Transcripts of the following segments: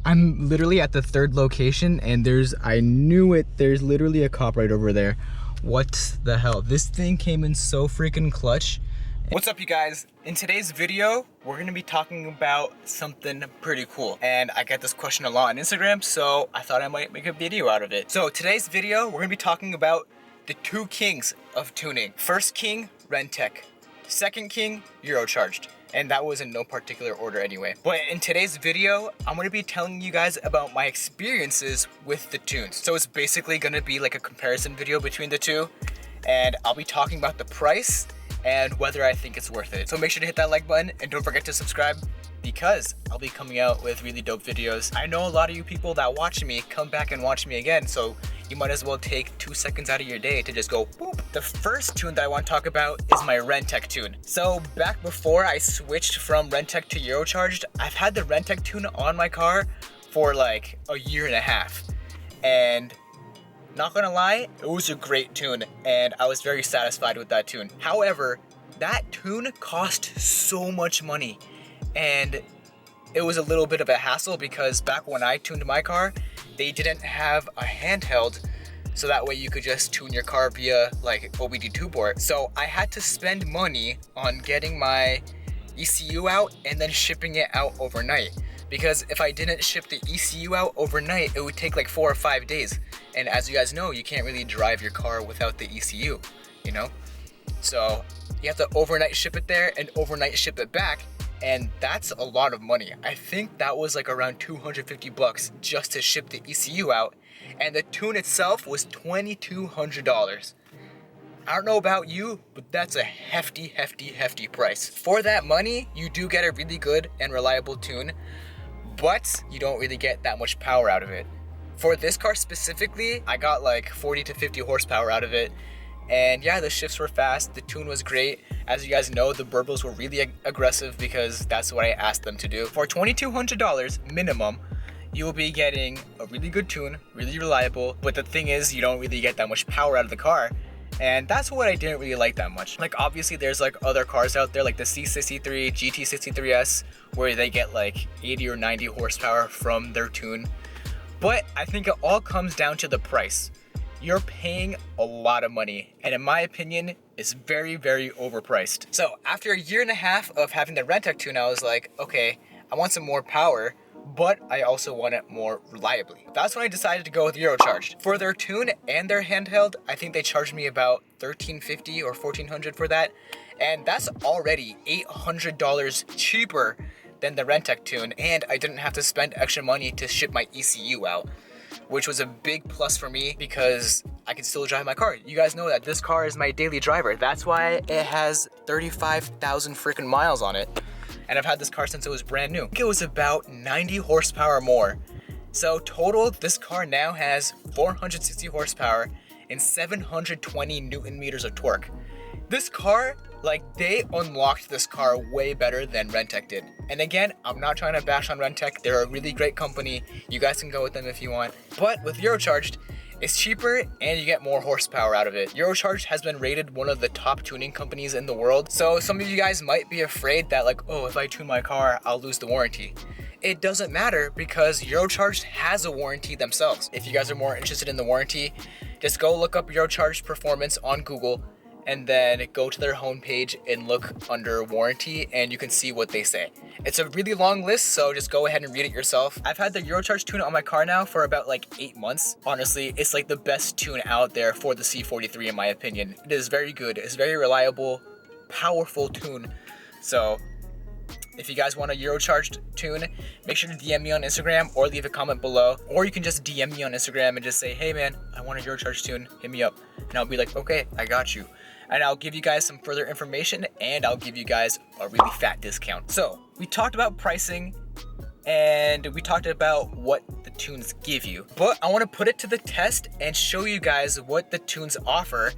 I'm literally at the third location and I knew it, there's literally a cop right over there. What the hell? This thing came in so freaking clutch. What's up, you guys? In today's video, we're gonna be talking about something pretty cool. And I get this question a lot on Instagram, so I thought I might make a video out of it. So today's video, we're gonna be talking about the two kings of tuning. First king, Renntech. Second king, Eurocharged. And that was in no particular order anyway. But in today's video, I'm gonna be telling you guys about my experiences with the tunes. So it's basically gonna be like a comparison video between the two. And I'll be talking about the price and whether I think it's worth it. So make sure to hit that like button and don't forget to subscribe because I'll be coming out with really dope videos. I know a lot of you people that watch me come back and watch me again, so you might as well take 2 seconds out of your day to just go boop. The first tune that I want to talk about is my Renntech tune. So back before I switched from Renntech to Eurocharged, I've had the Renntech tune on my car for like a year and a half. And not gonna lie, it was a great tune and I was very satisfied with that tune. However, that tune cost so much money and it was a little bit of a hassle because back when I tuned my car, they didn't have a handheld, so that way you could just tune your car via like OBD2 port. So I had to spend money on getting my ECU out and then shipping it out overnight. Because if I didn't ship the ECU out overnight, it would take like 4 or 5 days. And as you guys know, you can't really drive your car without the ECU, you know? So you have to overnight ship it there and overnight ship it back. And that's a lot of money. I think that was like around 250 bucks just to ship the ECU out. And the tune itself was $2,200. I don't know about you, but that's a hefty price. For that money, you do get a really good and reliable tune, but you don't really get that much power out of it. For this car specifically, I got like 40 to 50 horsepower out of it. And yeah, the shifts were fast, the tune was great. As you guys know, the burbles were really aggressive because that's what I asked them to do. For $2,200 minimum, you will be getting a really good tune, really reliable, but the thing is, you don't really get that much power out of the car. And that's what I didn't really like that much. Like obviously there's like other cars out there like the C63, GT63S, where they get like 80 or 90 horsepower from their tune. But I think it all comes down to the price. You're paying a lot of money, and in my opinion, it's very overpriced. So after a year and a half of having the Renntech tune, I was like, okay, I want some more power, but I also want it more reliably. That's when I decided to go with Eurocharged. For their tune and their handheld, I think they charged me about $1,350 or $1,400 for that, and that's already $800 cheaper than the Renntech tune, and I didn't have to spend extra money to ship my ECU out, which was a big plus for me because I can still drive my car. You guys know that this car is my daily driver. That's why it has 35,000 freaking miles on it. And I've had this car since it was brand new. I think it was about 90 horsepower more. So total, this car now has 460 horsepower and 720 Newton meters of torque. This car, like they unlocked this car way better than Renntech did. And again, I'm not trying to bash on Renntech. They're a really great company. You guys can go with them if you want. But with Eurocharged, it's cheaper and you get more horsepower out of it. Eurocharged has been rated one of the top tuning companies in the world. So some of you guys might be afraid that like, oh, if I tune my car, I'll lose the warranty. It doesn't matter because Eurocharged has a warranty themselves. If you guys are more interested in the warranty, just go look up Eurocharged performance on Google and then go to their homepage and look under warranty and you can see what they say. It's a really long list, so just go ahead and read it yourself. I've had the Eurocharged tune on my car now for about like 8 months. Honestly, it's like the best tune out there for the C43 in my opinion. It is very good, it's very reliable, powerful tune. So if you guys want a Eurocharged tune, make sure to DM me on Instagram or leave a comment below. Or you can just DM me on Instagram and just say, hey man, I want a Eurocharged tune, hit me up. And I'll be like, okay, I got you. And I'll give you guys some further information and I'll give you guys a really fat discount. So we talked about pricing and we talked about what the tunes give you, but I want to put it to the test and show you guys what the tunes offer.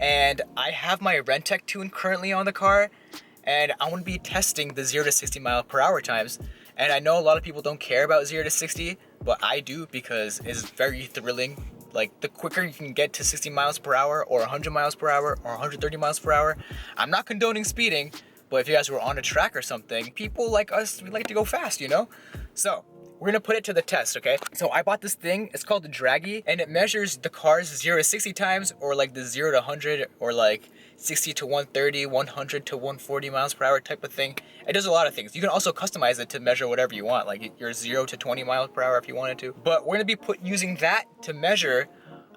And I have my Renntech tune currently on the car and I want to be testing the 0 to 60 mile per hour times. And I know a lot of people don't care about 0 to 60, but I do because it's very thrilling. Like the quicker you can get to 60 miles per hour or 100 miles per hour or 130 miles per hour. I'm not condoning speeding, but if you guys were on a track or something, people like us, we like to go fast, you know? So we're gonna put it to the test, okay? So I bought this thing, it's called the Draggy, and it measures the car's 0 to 60 times, or like the 0 to 100, or like 60 to 130, 100 to 140 miles per hour type of thing. It does a lot of things. You can also customize it to measure whatever you want, like your 0 to 20 miles per hour if you wanted to. But we're gonna be using that to measure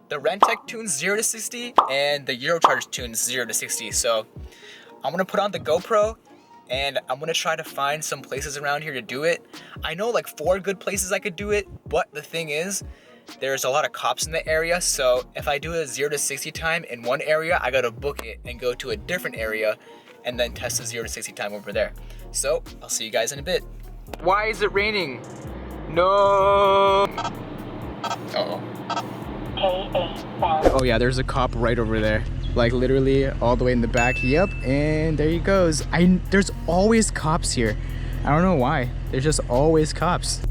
the Renntech tunes 0 to 60 and the Eurocharged tunes 0 to 60. So I'm gonna put on the GoPro and I'm gonna try to find some places around here to do it. I know like 4 good places I could do it, but the thing is, there's a lot of cops in the area, so if I do a 0 to 60 time in one area, I gotta book it and go to a different area and then test the 0 to 60 time over there. So I'll see you guys in a bit. Why is it raining? No. Uh-oh. Oh yeah, there's a cop right over there. Like literally all the way in the back. Yep, and there he goes. There's always cops here. I don't know why. There's just always cops.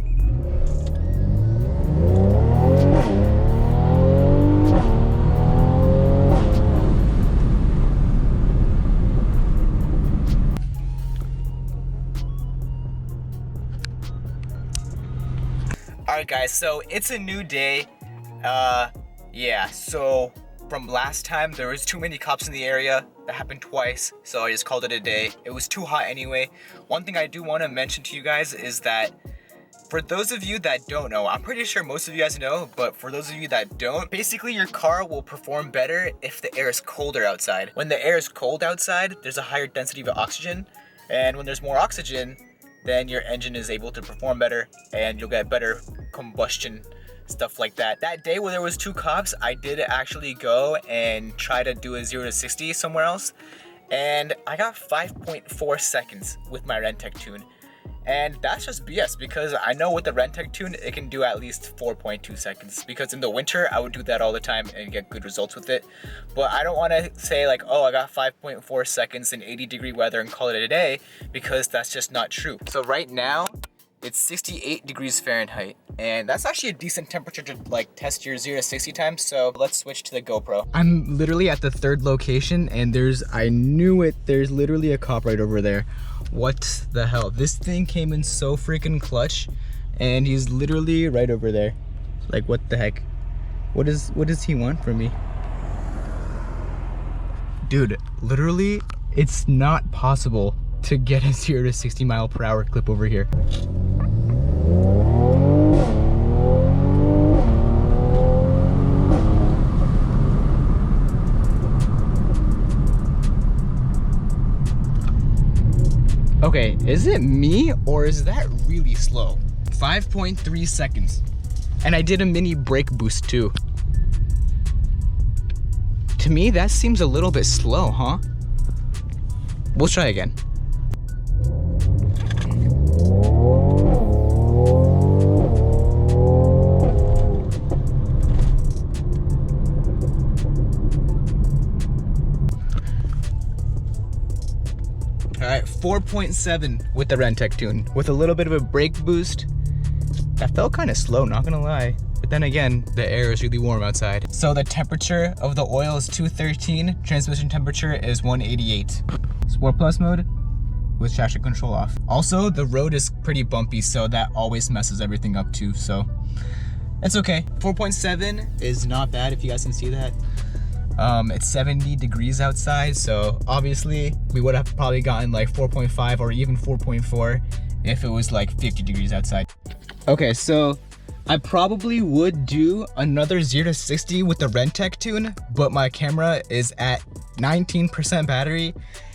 Alright guys, so it's a new day. Yeah, so from last time there was too many cops in the area. That happened twice, so I just called it a day. It was too hot anyway. One thing I do want to mention to you guys is that for those of you that don't know, I'm pretty sure most of you guys know, but for those of you that don't, basically your car will perform better if the air is colder outside. When the air is cold outside, there's a higher density of oxygen, and when there's more oxygen, then your engine is able to perform better and you'll get better combustion, stuff like that. That day when there was 2 cops, I did actually go and try to do a 0 to 60 somewhere else, and I got 5.4 seconds with my Renntech tune. And that's just BS, because I know with the Renntech tune, it can do at least 4.2 seconds. Because in the winter, I would do that all the time and get good results with it. But I don't want to say like, oh, I got 5.4 seconds in 80-degree weather and call it a day, because that's just not true. So right now, it's 68 degrees Fahrenheit. And that's actually a decent temperature to like test your 0 to 60 times. So let's switch to the GoPro. I'm literally at the 3rd location, and I knew it, there's literally a cop right over there. What the hell? This thing came in so freaking clutch, and he's literally right over there. Like, what the heck? What does he want from me? Dude, literally, it's not possible to get a 0 to 60 mile per hour clip over here. Okay, is it me or is that really slow? 5.3 seconds. And I did a mini brake boost too. To me, that seems a little bit slow, huh? We'll try again. Alright, 4.7 with the Renntech tune. With a little bit of a brake boost. That felt kind of slow, not gonna lie. But then again, the air is really warm outside. So the temperature of the oil is 213. Transmission temperature is 188. Sport Plus mode with traction control off. Also, the road is pretty bumpy, so that always messes everything up too. So it's okay. 4.7 is not bad if you guys can see that. It's 70 degrees outside, so obviously we would have probably gotten like 4.5 or even 4.4 if it was like 50 degrees outside. Okay, so I probably would do another 0 to 60 with the Renntech tune, but my camera is at 19% battery,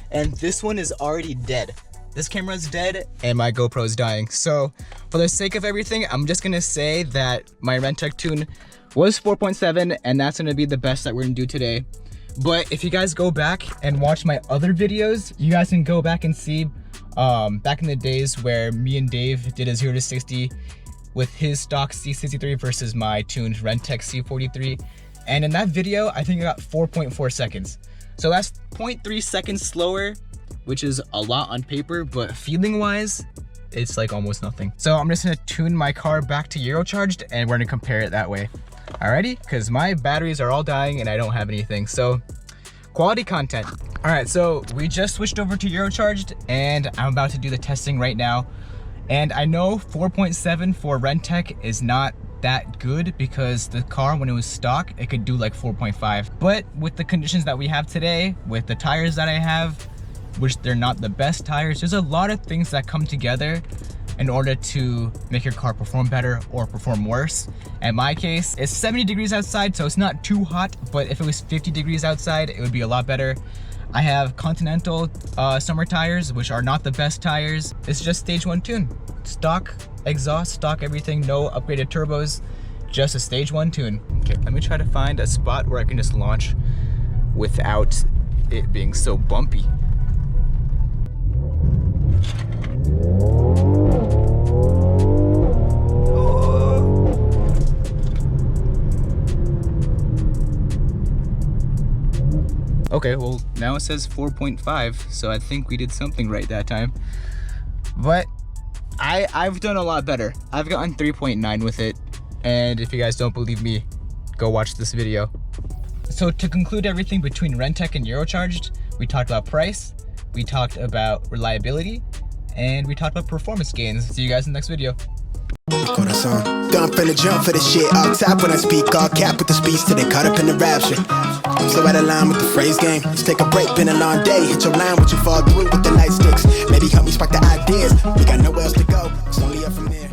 and this one is already dead. This camera is dead, and my GoPro is dying. So for the sake of everything, I'm just gonna say that my Renntech tune was 4.7, and that's gonna be the best that we're gonna do today. But if you guys go back and watch my other videos, you guys can go back and see back in the days where me and Dave did a 0 to 60 with his stock C63 versus my tuned Renntech C43. And in that video, I think I got 4.4 seconds. So that's 0.3 seconds slower, which is a lot on paper, but feeling wise, it's like almost nothing. So I'm just gonna tune my car back to Eurocharged, and we're gonna compare it that way. Alrighty, because my batteries are all dying and I don't have anything. So quality content. All right, so we just switched over to Eurocharged, and I'm about to do the testing right now. And I know 4.7 for Renntech is not that good because the car, when it was stock, it could do like 4.5. But with the conditions that we have today, with the tires that I have, which they're not the best tires, there's a lot of things that come together in order to make your car perform better or perform worse. In my case, it's 70 degrees outside, so it's not too hot, but if it was 50 degrees outside, it would be a lot better. I have Continental summer tires, which are not the best tires. It's just stage 1 tune. Stock exhaust, stock everything, no upgraded turbos, just a stage 1 tune. Okay, let me try to find a spot where I can just launch without it being so bumpy. Okay, well, now it says 4.5, so I think we did something right that time. But I've done a lot better. I've gotten 3.9 with it, and if you guys don't believe me, go watch this video. So to conclude everything between Renntech and Eurocharged, we talked about price, we talked about reliability, and we talked about performance gains. See you guys in the next video. Corazon. Don't finna jump for this shit. All top when I speak, all cap with the speech till they caught up in the rapture. I'm so out of line with the phrase game. Let's take a break, been a long day. Hit your line, what you fall through with the light sticks. Maybe help me spark the ideas. We got nowhere else to go. It's only up from there.